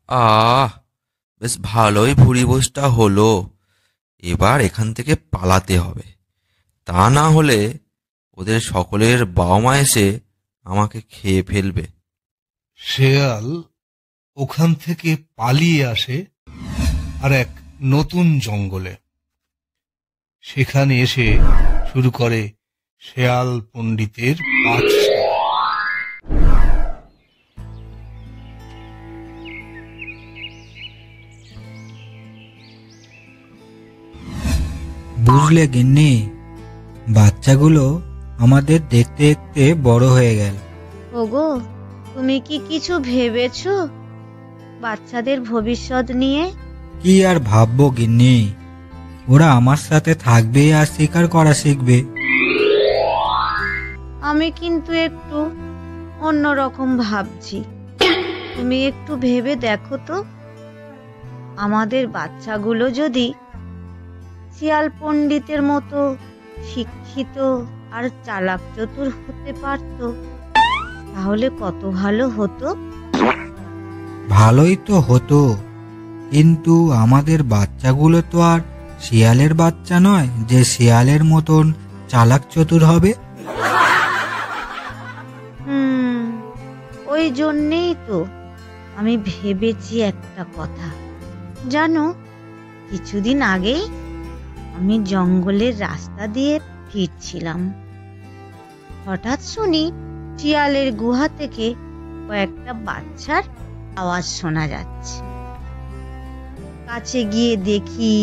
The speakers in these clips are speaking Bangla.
আহ, বেশ ভালোই ভুরিভোজটা হলো। এবার এখান থেকে পালাতে হবে। তা না হলে ওদের সকলের বাবা মা এসে আমাকে খেয়ে ফেলবে। শেয়াল ওখান থেকে পালিয়ে আসে আর এক নতুন জঙ্গলে। সেখানে এসে শুরু করে শেয়াল পণ্ডিতের পাঠশালা। বুঝলে গিন্নি, বাচ্চাগুলো আমাদের দেখতে দেখতে বড় হয়ে গেল। ওগো, তুমি কি কিছু ভেবেছো বাচ্চাদের ভবিষ্যৎ নিয়ে? কি আর ভাববো গিন্নি, ওরা আমার সাথে থাকবে আর শিকার করা শিখবে। আমি কিন্তু একটু অন্যরকম ভাবছি। তুমি একটু ভেবে দেখো তো, আমাদের বাচ্চাগুলো যদি শিয়াল পণ্ডিতের মতো শিক্ষিত আর চালাক চতুর হতে পারতো, তাহলে কত ভালো হতো। ভালোই তো হতো, কিন্তু আমাদের বাচ্চাগুলো তো আর শিয়ালের বাচ্চা নয় যে শিয়ালের মতন চালাক চতুর হবে। ওই জন্যেই তো আমি ভেবেছি একটা কথা। জানো, কিছুদিন আগেই আমি জঙ্গলের রাস্তা দিয়ে ফিরছিলাম। হঠাৎ শুনি শিয়ালের গুহা থেকে কয়েকটা বাচ্চার আওয়াজ শোনা যাচ্ছে। কাছে গিয়ে দেখি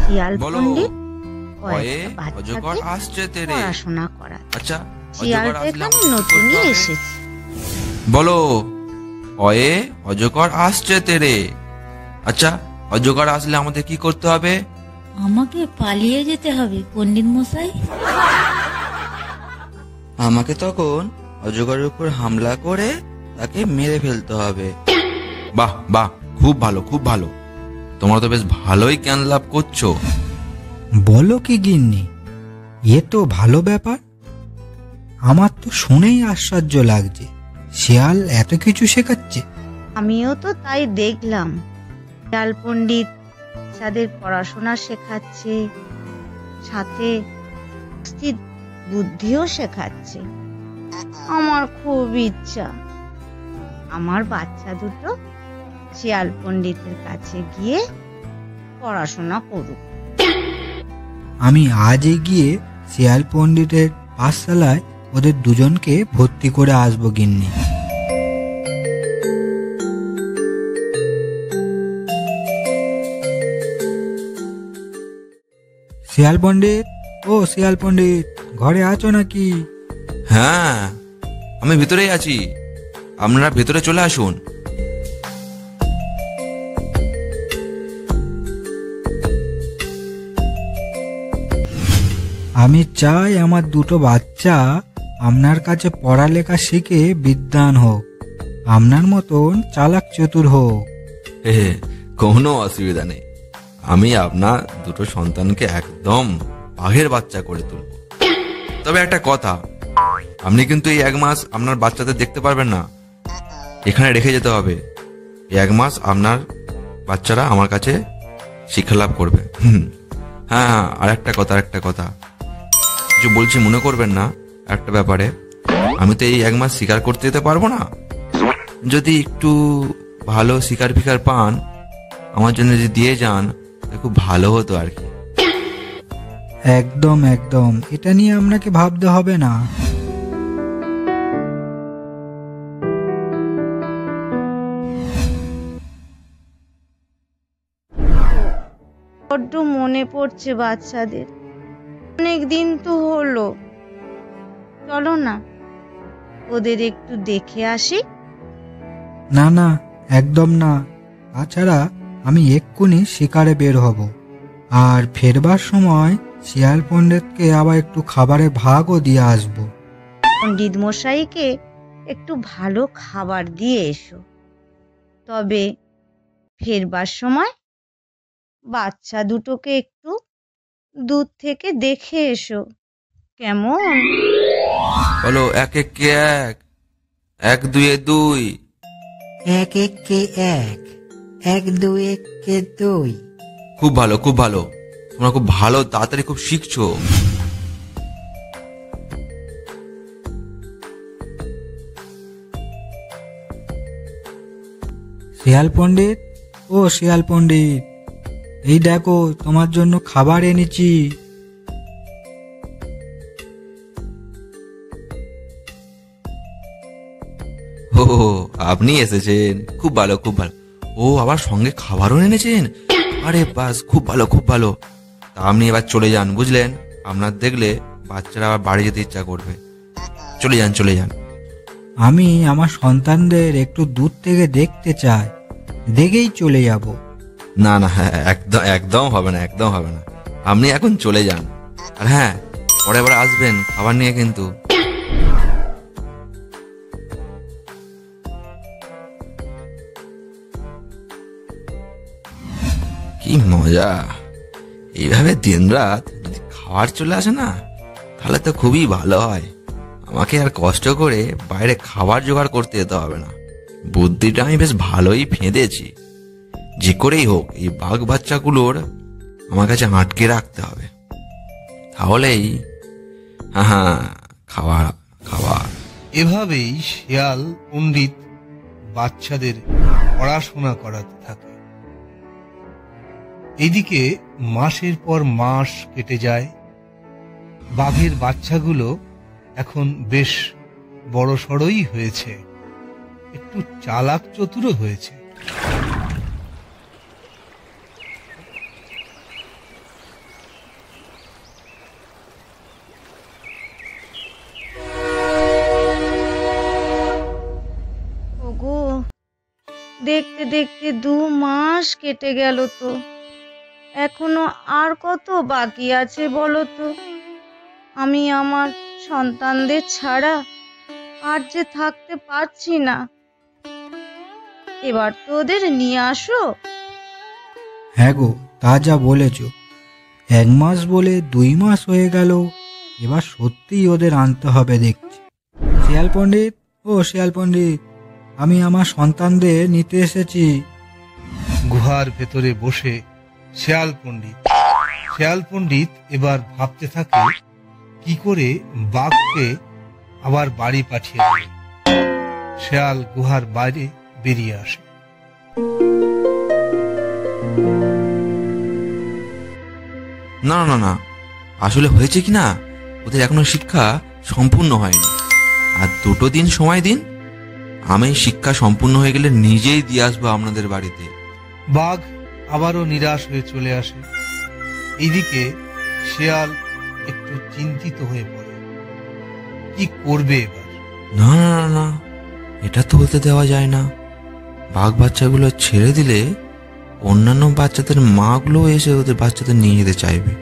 শিয়াল পণ্ডিত কয়েকটা বাচ্চাকে পড়াশোনা করাচ্ছে। আচ্ছা, শিয়ালটা এখানে নতুনই এসেছে। বলো, অয়ে অজগর আসছে তেরে। আচ্ছা, অজগর আসলে আমাদের কি করতে হবে? আমাকে পালিয়ে যেতে হবে পণ্ডিত মশাই। আমাকে তখন অজগরের উপর হামলা করে তাকে মেরে ফেলতে হবে। বাহ বাহ, খুব ভালো খুব ভালো, তোমরা তো বেশ ভালোই জ্ঞান লাভ করছো। বলো কি গিন্নি, এ তো ভালো ব্যাপার। আমার তো শুনেই আশ্চর্য লাগছে, শিয়াল এত কিছু শেখাচ্ছে। আমিও তো তাই দেখলাম। শিয়াল পণ্ডিত তাদের পড়াশোনা শেখাচ্ছে, সাথে বুদ্ধিও শেখাচ্ছে। আমার খুব ইচ্ছা আমার বাচ্চা দুটো শিয়াল পণ্ডিতের কাছে গিয়ে পড়াশোনা করুক। আমি আজই গিয়ে শিয়াল পণ্ডিতের পাঠশালায় ওদের দুজনকে ভর্তি করে আসবো গিন্নি। শিয়াল পণ্ডিত, ও শিয়াল পণ্ডিত, ঘরে আছো নাকি? হ্যাঁ, আমি ভিতরেই আছি, আপনারা ভেতরে চলে আসুন। আমি চাই আমার দুটো বাচ্চা আপনার কাছে পড়ালেখা শিখে বিদ্বান হোক, আপনার মতন চালাক চতুর হোক। কোনো অসুবিধা নেই, আমি আপনার দুটো সন্তানকে একদম বাঘের বাচ্চা করে তুলব। তবে একটা কথা, আপনি কিন্তু এই 1 মাস আপনার বাচ্চাদের দেখতে পারবেন না, এখানে রেখে যেতে হবে। এই 1 মাস আপনার বাচ্চারা আমার কাছে শিক্ষা লাভ করবে। হ্যাঁ হ্যাঁ, আর একটা কথা কিছু বলছি মনে করবেন না। একটা ব্যাপারে, আমি তো এই 1 মাস শিকার করতে যেতে পারবো না। যদি একটু ভালো শিকার ফিকার পান আমার জন্য যদি দিয়ে যান, খুব ভালো হতো আর কি। একদম একদম, এটা নিয়ে আপনাকে ভাবতে হবে না। বড্ড মনে পড়ছে বাচ্চাদের, অনেক দিন তো হলো। চলো না, ওদের একটু দেখে আসি। না না, একদম না। তাছাড়া আমি এক্ষুনি শিকারে বের হব, আর ফেরবার সময় শিয়াল পণ্ডিতকে আবার একটু খাবারের ভাগও দিয়ে আসব। পণ্ডিত মশাইকে একটু ভালো খাবার দিয়ে এসো। তবে ফেরবার সময় বাচ্চা দুটোকে একটু দূর থেকে দেখে এসো, কেমন? বলো, 1 1 1, 1 2 2। এক একে এক, এক দুই একে দুই। খুব ভালো, খুব ভালো, তোমরা খুব ভালো, তাড়াতাড়ি খুব শিখছো। শিয়াল পণ্ডিত, ও শিয়াল পণ্ডিত, এই দেখো তোমার জন্য খাবার এনেছি। ও, আপনি এসেছেন, খুব ভালো, খুব ভালো। ও, আবার সঙ্গে খাবারও এনেছেন? আরে বাস, খুব ভালো, খুব ভালো। তা আপনি এবার চলে যান, বুঝলেন? আপনার দেখলে বাচ্চারা আবার বাড়ি যেতে ইচ্ছা করবে। চলে যান, চলে যান। আমি আমার সন্তানদের একটু দূর থেকে দেখতে চাই, দেখেই চলে যাব। না না, হ্যাঁ, একদম একদম হবে না, একদম হবে না। আপনি এখন চলে যান। আর হ্যাঁ, পরে আবার আসবেন খাবার নিয়ে কিন্তু। কি মজা! এইভাবে দিনরাত যদি খাবার চলে আসে না, তাহলে তো খুবই ভালো হয়। আমাকে আর কষ্ট করে বাইরে খাবার জোগাড় করতে যেতে হবে না। বুদ্ধিটা আমি বেশ ভালোই ফেঁদেছি। যে করেই হোক এই বাঘ বাচ্চাগুলোর আমার কাছে আটকে রাখতে হবে, তাহলেই হ্যাঁ, খাবার খাবার। এভাবেই শিয়াল পণ্ডিত বাচ্চাদের পড়াশোনা করাতে থাকে। এদিকে মাসের পর মাস কেটে যায়। বাঘের বাচ্চাগুলো এখন বেশ বড়সড়ই হয়েছে, একটু চালাক চতুরও হয়েছে। ওগো, দেখতে দেখতে 2 মাস কেটে গেল তো, এখনো আর কত বাকি আছে বলো তো? আমি আমার সন্তানদের ছাড়া আর যে থাকতে পারছি না। এবার তো ওদের নিয়ে আসো। হ্যাঁ গো, তা যা বলেছ। 1 মাস বলে 2 মাস হয়ে গেল, এবার সত্যিই ওদের আনতে হবে দেখছি। শিয়াল পণ্ডিত, ও শিয়াল পণ্ডিত, আমি আমার সন্তানদের নিতে এসেছি। গুহার ভেতরে বসে শিয়াল পণ্ডিত এবার ভাবতে থাকে কি করে বাঘকে আবার বাড়ি পাঠিয়ে দেবে। শিয়াল গুহার বাইরে বেরিয়ে আসে। না না না, আসলে হয়েছে কি না, ওদের এখনো শিক্ষা সম্পূর্ণ হয়নি। আর 2 দিন সময় দিন, আমি শিক্ষা সম্পূর্ণ হয়ে গেলে নিজেই দিয়ে আসবো আপনাদের বাড়িতে। বাঘ আবারও নিরাশ হয়ে চলে আসে। এইদিকে শিয়াল একটু চিন্তিত হয়ে পড়ে, কি করবে এবার। না না না না, এটা তো হতে দেওয়া যায় না। বাঘ বাচ্চাগুলো ছেড়ে দিলে অন্যান্য বাচ্চাদের মাগুলো এসে ওদের বাচ্চাদের নিয়ে যেতে চাইবে,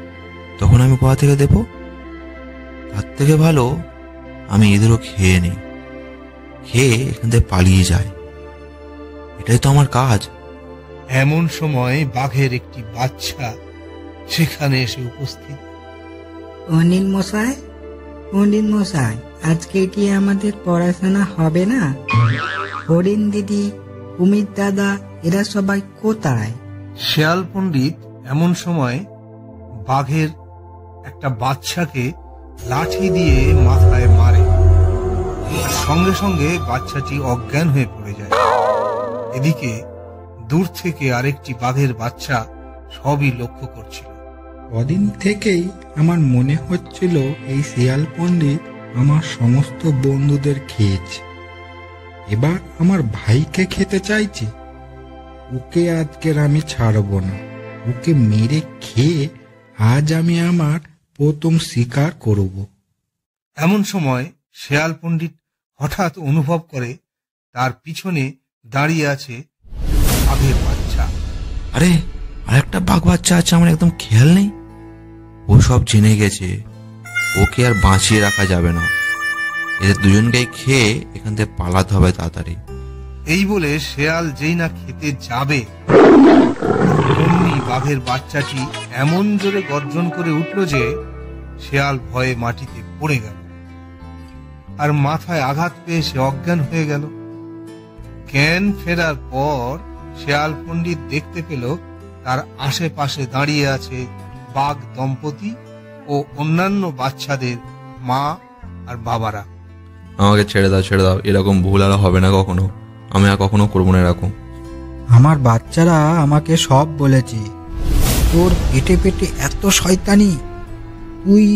তখন আমি কোথা থেকে দেবো? তার থেকে ভালো আমি এদেরও খেয়ে নিই, খেয়ে এখান থেকে পালিয়ে যায়। এটাই তো আমার কাজ। এমন সময় বাঘের একটি বাচ্চা সেখানে এসে উপস্থিত। পণ্ডিত মশাই, আজকে কি আমাদের পড়াশোনা হবে না? হরিণ দিদি, কুমির দাদা, এরা সবাই কোথায়? শিয়াল পণ্ডিত এমন সময় বাঘের একটা বাচ্চাকে লাঠি দিয়ে মাথায় মারে, সঙ্গে সঙ্গে বাচ্চাটি অজ্ঞান হয়ে পড়ে যায়। এদিকে দূর থেকে আরেকটি বাঘের বাচ্চা সবই লক্ষ্য করছিল। কদিন থেকেই আমার মনে হচ্ছিল এই শিয়াল পণ্ডিত আমার সমস্ত বন্ধুদের খেয়েছে, এবার আমার ভাইকে খেতে চাইছে। ওকে আজকের আমি ছাড়বো না, ওকে মেরে খেয়ে আজ আমি আমার প্রথম শিকার করব। এমন সময় শিয়াল পণ্ডিত হঠাৎ অনুভব করে তার পিছনে দাঁড়িয়ে আছে বাঘের বাচ্চা। আরে, আরেকটা বাঘ বাচ্চা আছে, আমার একদম খেয়াল নেই। ও সব জেনে গেছে, ওকে আর বাঁচিয়ে রাখা যাবে না। এদের দুজনকেই খেয়ে এখান থেকে পালাতে হবে তাড়াতাড়ি। এই বলে শেয়াল যেই না খেতে যাবে, অমনি বাঘের বাচ্চাটি এমন জোরে গর্জন করে উঠল যে শেয়াল ভয়ে মাটিতে পড়ে গেল আর মাথায় আঘাত পেয়ে সে অজ্ঞান হয়ে গেল। জ্ঞান ফেরার পর শেয়াল পণ্ডিত দেখতে পেল তার আশেপাশে দাঁড়িয়ে আছে বাঘ দম্পতি ও অন্যান্য বাচ্চাদের মা আর বাবারা। আমাকে ছেড়ে দাও, এরকম ভুল আর হবে না কখনো। আমি আর কখনো করবো না এরকম। আমার বাচ্চারা আমাকে সব বলেছে, তোর পেটে পেটে এত শয়তানি, তুই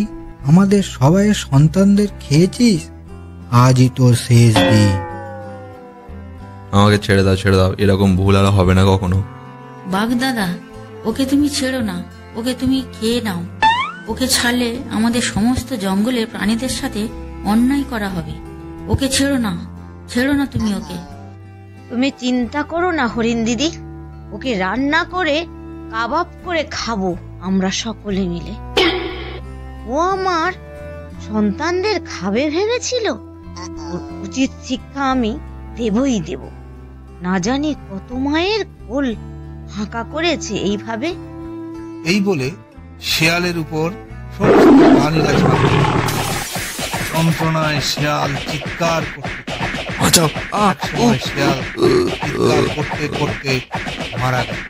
আমাদের সবাইয়ের সন্তানদের খেয়েছিস, আজই তোর শেষ দিন। আমাকে ছেড়ে দাও, এরকম ভুল আর হবে না কখনো। বাঘ দাদা, ওকে তুমি ছেড়ো না, ওকে তুমি খেয়ে নাও। ওকে ছাড়লে আমাদের সমস্ত জঙ্গলের প্রাণীদের সাথে অন্যায় করা হবে। ওকে ছেড়ো না তুমি ওকে। তুমি চিন্তা করো না হরিণ দিদি, ওকে রান্না করে কাবাব করে খাবো আমরা সকলে মিলে। ও আমার সন্তানদের খাবে ভেবেছিল, ওর উচিত শিক্ষা আমি দেবই দেব। না জানি কত মায়ের কোল ফাঁকা করেছে এইভাবে। এই বলে শেয়ালের উপর সমস্ত প্রাণীরা ঝাঁপিয়ে পড়ল। যন্ত্রণায় শেয়াল চিৎকার করতে থাকল। বাঁচাও, একসময় শেয়াল চিৎকার করতে করতে মারা গেল।